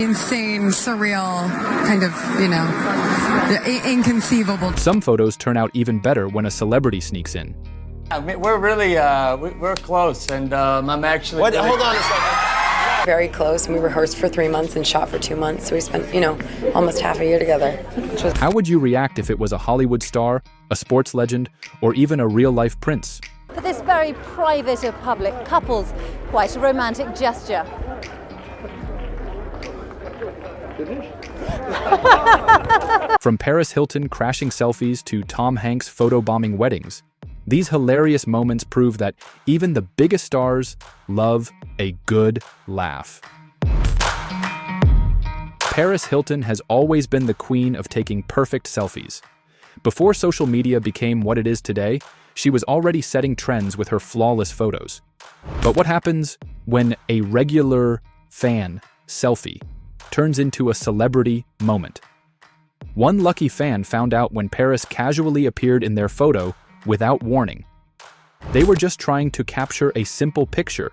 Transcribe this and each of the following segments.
insane, surreal, kind of, inconceivable. Some photos turn out even better when a celebrity sneaks in. We're really, we're close, and I'm actually... What? Hold on a second. Very close, and we rehearsed for 3 months and shot for 2 months, so we spent, almost half a year together. How would you react if it was a Hollywood star, a sports legend, or even a real-life prince? For this very private of public couples, quite a romantic gesture. From Paris Hilton crashing selfies to Tom Hanks photobombing weddings, these hilarious moments prove that even the biggest stars love a good laugh. Paris Hilton has always been the queen of taking perfect selfies. Before social media became what it is today, she was already setting trends with her flawless photos. But what happens when a regular fan selfie turns into a celebrity moment? One lucky fan found out when Paris casually appeared in their photo without warning. They were just trying to capture a simple picture,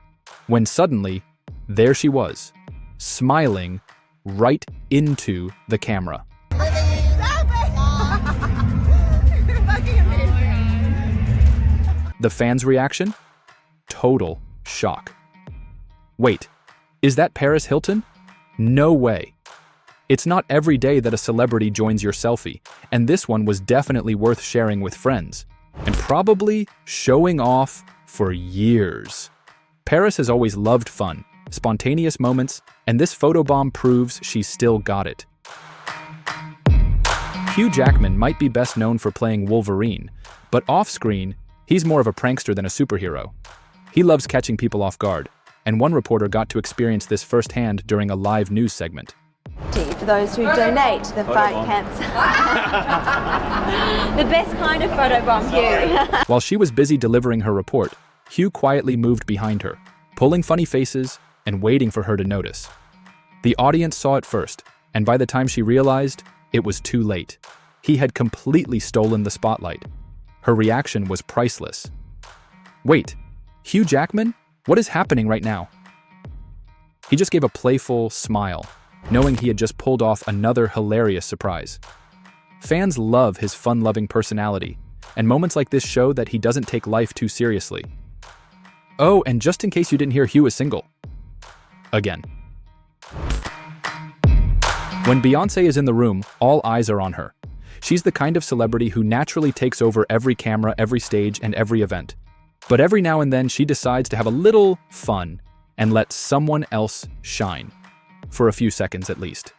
when suddenly, there she was, smiling right into the camera. The fans' reaction? Total shock. Wait, is that Paris Hilton? No way. It's not every day that a celebrity joins your selfie, and this one was definitely worth sharing with friends, and probably showing off for years. Paris has always loved fun, spontaneous moments, and this photobomb proves she's still got it. Hugh Jackman might be best known for playing Wolverine, but off-screen, he's more of a prankster than a superhero. He loves catching people off guard, and one reporter got to experience this firsthand during a live news segment. For those who donate the fight cancer. The best kind of photobomb, Hugh. While she was busy delivering her report, Hugh quietly moved behind her, pulling funny faces and waiting for her to notice. The audience saw it first, and by the time she realized, it was too late. He had completely stolen the spotlight. Her reaction was priceless. Wait, Hugh Jackman? What is happening right now? He just gave a playful smile, knowing he had just pulled off another hilarious surprise. Fans love his fun-loving personality, and moments like this show that he doesn't take life too seriously. Oh, and just in case you didn't hear, Hugh is single. Again. When Beyoncé is in the room, all eyes are on her. She's the kind of celebrity who naturally takes over every camera, every stage, and every event. But every now and then she decides to have a little fun and let someone else shine. For a few seconds at least.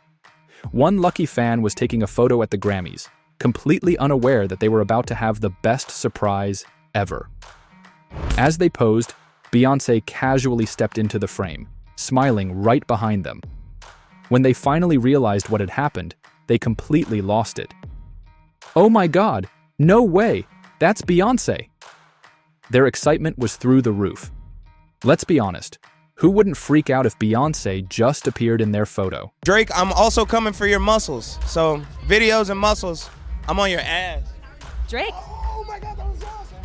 One lucky fan was taking a photo at the Grammys, completely unaware that they were about to have the best surprise ever. As they posed, Beyoncé casually stepped into the frame, smiling right behind them. When they finally realized what had happened, they completely lost it. Oh my God, no way, that's Beyoncé! Their excitement was through the roof. Let's be honest. Who wouldn't freak out if Beyoncé just appeared in their photo? Drake, I'm also coming for your muscles. So, videos and muscles, I'm on your ass. Drake? Oh my God, that was awesome.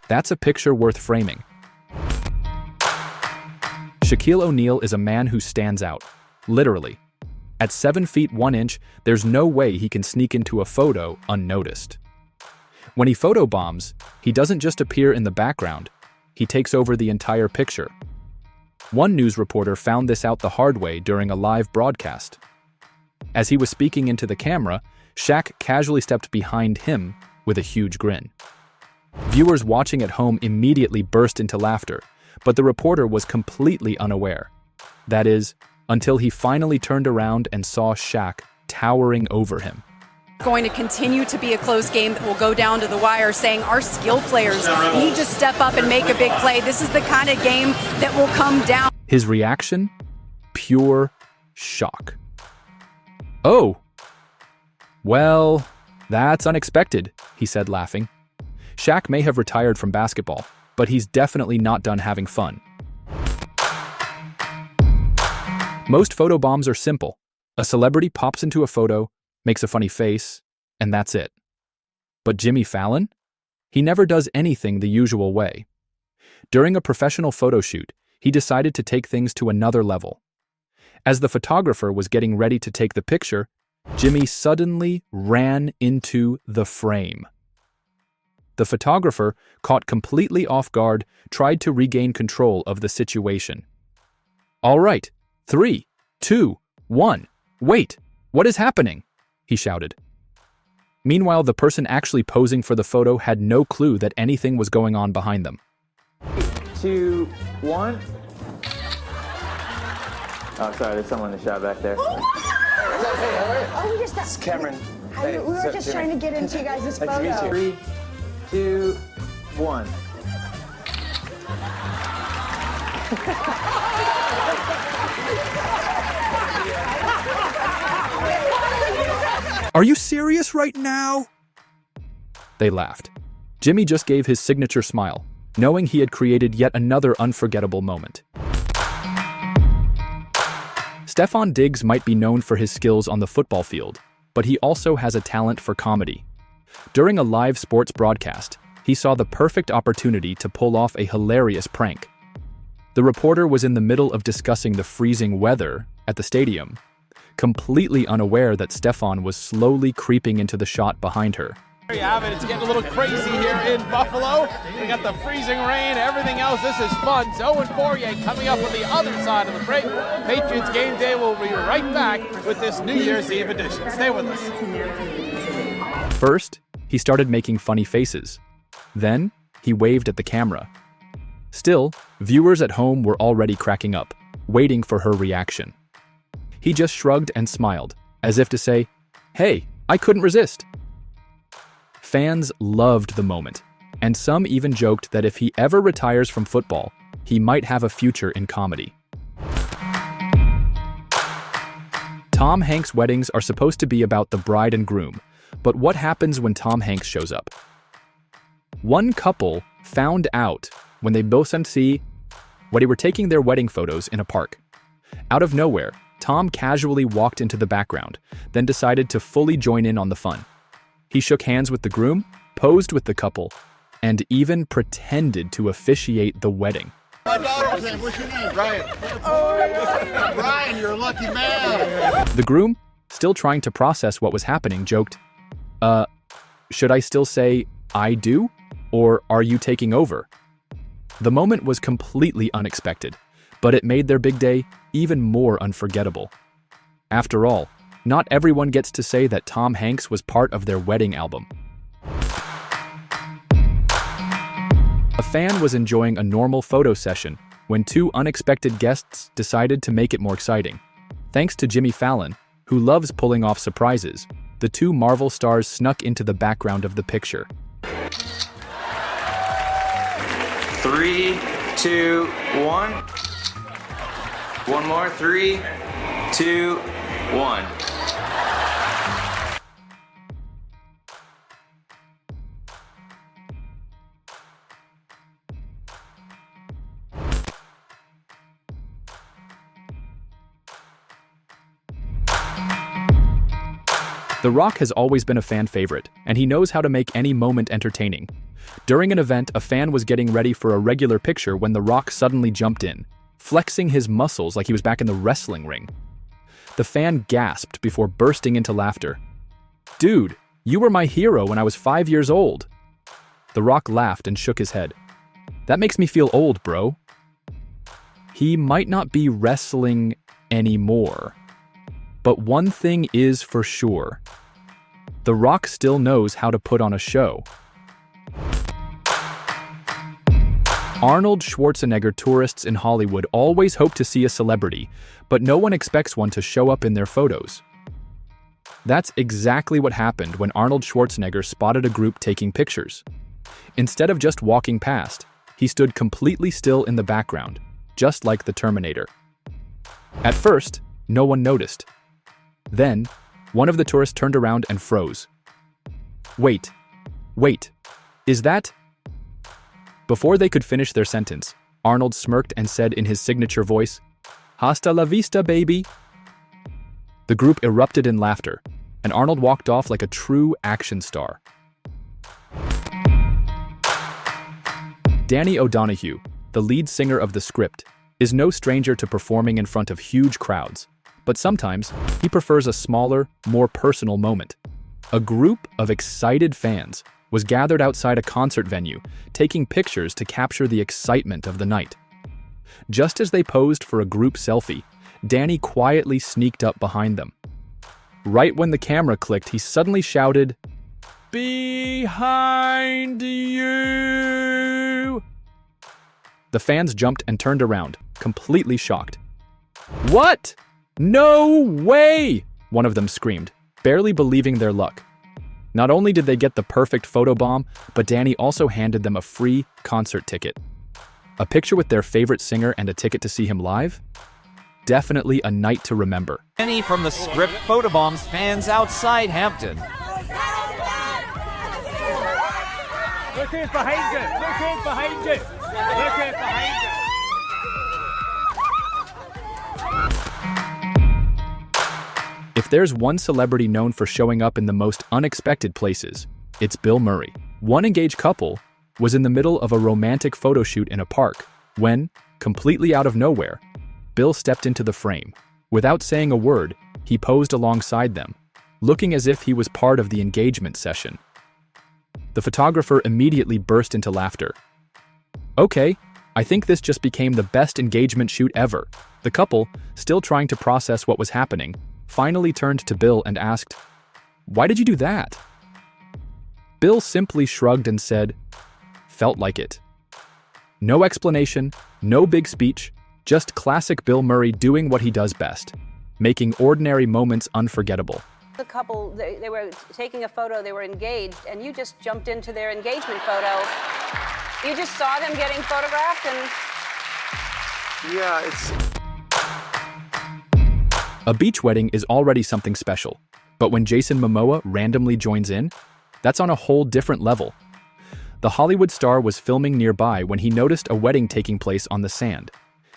That's a picture worth framing. Shaquille O'Neal is a man who stands out, literally. At 7 feet 1 inch, there's no way he can sneak into a photo unnoticed. When he photobombs, he doesn't just appear in the background, he takes over the entire picture. One news reporter found this out the hard way during a live broadcast. As he was speaking into the camera, Shaq casually stepped behind him with a huge grin. Viewers watching at home immediately burst into laughter, but the reporter was completely unaware. That is, until he finally turned around and saw Shaq towering over him. Going to continue to be a close game that will go down to the wire, saying our skill players need to step up and make a big play. This is the kind of game that will come down. His reaction? Pure shock. Oh, well, that's unexpected, he said, laughing. Shaq may have retired from basketball, but he's definitely not done having fun. Most photobombs are simple. A celebrity pops into a photo, makes a funny face, and that's it. But Jimmy Fallon? He never does anything the usual way. During a professional photo shoot, he decided to take things to another level. As the photographer was getting ready to take the picture, Jimmy suddenly ran into the frame. The photographer, caught completely off guard, tried to regain control of the situation. "All right, 3, 2, 1, wait, what is happening?" he shouted. Meanwhile, the person actually posing for the photo had no clue that anything was going on behind them. 2, 1. Oh, sorry, there's someone in the shot back there. Oh, we just It's Cameron. we were just trying to get into you guys' photo. Nice to meet you. 3, 2, 1. "Are you serious right now?" They laughed. Jimmy just gave his signature smile, knowing he had created yet another unforgettable moment. Stefon Diggs might be known for his skills on the football field, but he also has a talent for comedy. During a live sports broadcast, he saw the perfect opportunity to pull off a hilarious prank. The reporter was in the middle of discussing the freezing weather at the stadium, completely unaware that Stefon was slowly creeping into the shot behind her. There you have it. It's getting a little crazy here in Buffalo. We got the freezing rain, everything else. This is fun. 0-4 yet coming up on the other side of the break. Patriots Game Day will be right back with this New Year's Eve edition. Stay with us. First, he started making funny faces. Then, he waved at the camera. Still, viewers at home were already cracking up, waiting for her reaction. He just shrugged and smiled, as if to say, "Hey, I couldn't resist." Fans loved the moment, and some even joked that if he ever retires from football, he might have a future in comedy. Tom Hanks' weddings are supposed to be about the bride and groom, but what happens when Tom Hanks shows up? One couple found out when they both they were taking their wedding photos in a park. Out of nowhere, Tom casually walked into the background, then decided to fully join in on the fun. He shook hands with the groom, posed with the couple, and even pretended to officiate the wedding. My daughter's name, what's your name? Ryan. Oh, Ryan, you're a lucky man. The groom, still trying to process what was happening, joked, should I still say, I do? Or are you taking over? The moment was completely unexpected, but it made their big day even more unforgettable. After all, not everyone gets to say that Tom Hanks was part of their wedding album. A fan was enjoying a normal photo session when two unexpected guests decided to make it more exciting. Thanks to Jimmy Fallon, who loves pulling off surprises, the two Marvel stars snuck into the background of the picture. 3, 2, 1. One more. 3, 2, 1. The Rock has always been a fan favorite, and he knows how to make any moment entertaining. During an event, a fan was getting ready for a regular picture when The Rock suddenly jumped in, flexing his muscles like he was back in the wrestling ring. The fan gasped before bursting into laughter. "Dude, you were my hero when I was 5 years old." The Rock laughed and shook his head. "That makes me feel old, bro." He might not be wrestling anymore. But one thing is for sure. The Rock still knows how to put on a show. Arnold Schwarzenegger tourists in Hollywood always hope to see a celebrity, but no one expects one to show up in their photos. That's exactly what happened when Arnold Schwarzenegger spotted a group taking pictures. Instead of just walking past, he stood completely still in the background, just like the Terminator. At first, no one noticed. Then, one of the tourists turned around and froze. Wait, is that? Before they could finish their sentence, Arnold smirked and said in his signature voice, "Hasta la vista, baby." The group erupted in laughter, and Arnold walked off like a true action star. Danny O'Donoghue, the lead singer of The Script, is no stranger to performing in front of huge crowds, but sometimes he prefers a smaller, more personal moment. A group of excited fans was gathered outside a concert venue, taking pictures to capture the excitement of the night. Just as they posed for a group selfie, Danny quietly sneaked up behind them. Right when the camera clicked, he suddenly shouted, "Behind you!" The fans jumped and turned around, completely shocked. "What? No way!" one of them screamed, barely believing their luck. Not only did they get the perfect photobomb, but Danny also handed them a free concert ticket. A picture with their favorite singer and a ticket to see him live? Definitely a night to remember. Many from the Script Photobombs fans outside Hampton. Look who's behind you! Look who's behind you! Look who's behind you! If there's one celebrity known for showing up in the most unexpected places, it's Bill Murray. One engaged couple was in the middle of a romantic photo shoot in a park when, completely out of nowhere, Bill stepped into the frame. Without saying a word, he posed alongside them, looking as if he was part of the engagement session. The photographer immediately burst into laughter. "Okay, I think this just became the best engagement shoot ever." The couple, still trying to process what was happening, finally turned to Bill and asked, "Why did you do that?" Bill simply shrugged and said, "Felt like it." No explanation, no big speech, just classic Bill Murray doing what he does best, making ordinary moments unforgettable. The couple, they were taking a photo, they were engaged, and you just jumped into their engagement photo. You just saw them getting photographed and... Yeah, it's... A beach wedding is already something special, but when Jason Momoa randomly joins in, that's on a whole different level. The Hollywood star was filming nearby when he noticed a wedding taking place on the sand.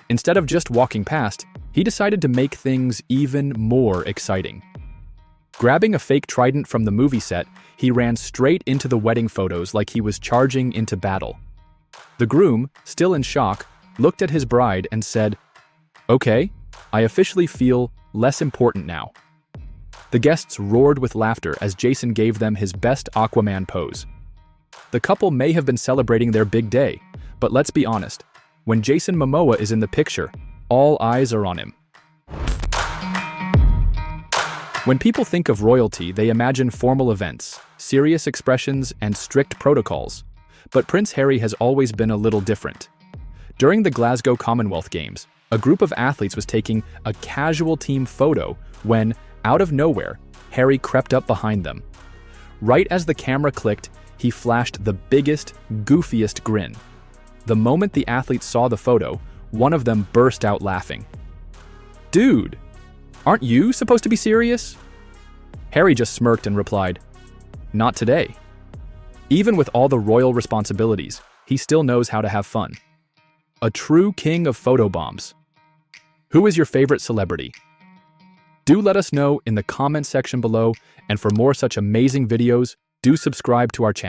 Instead of just walking past, he decided to make things even more exciting. Grabbing a fake trident from the movie set, he ran straight into the wedding photos like he was charging into battle. The groom, still in shock, looked at his bride and said, "Okay, I officially feel less important now." The guests roared with laughter as Jason gave them his best Aquaman pose. The couple may have been celebrating their big day, but let's be honest, when Jason Momoa is in the picture, all eyes are on him. When people think of royalty, they imagine formal events, serious expressions, and strict protocols. But Prince Harry has always been a little different. During the Glasgow Commonwealth Games, a group of athletes was taking a casual team photo when, out of nowhere, Harry crept up behind them. Right as the camera clicked, he flashed the biggest, goofiest grin. The moment the athletes saw the photo, one of them burst out laughing. "Dude, aren't you supposed to be serious?" Harry just smirked and replied, "Not today." Even with all the royal responsibilities, he still knows how to have fun. A true king of photobombs. Who is your favorite celebrity? Do let us know in the comment section below, and for more such amazing videos, do subscribe to our channel.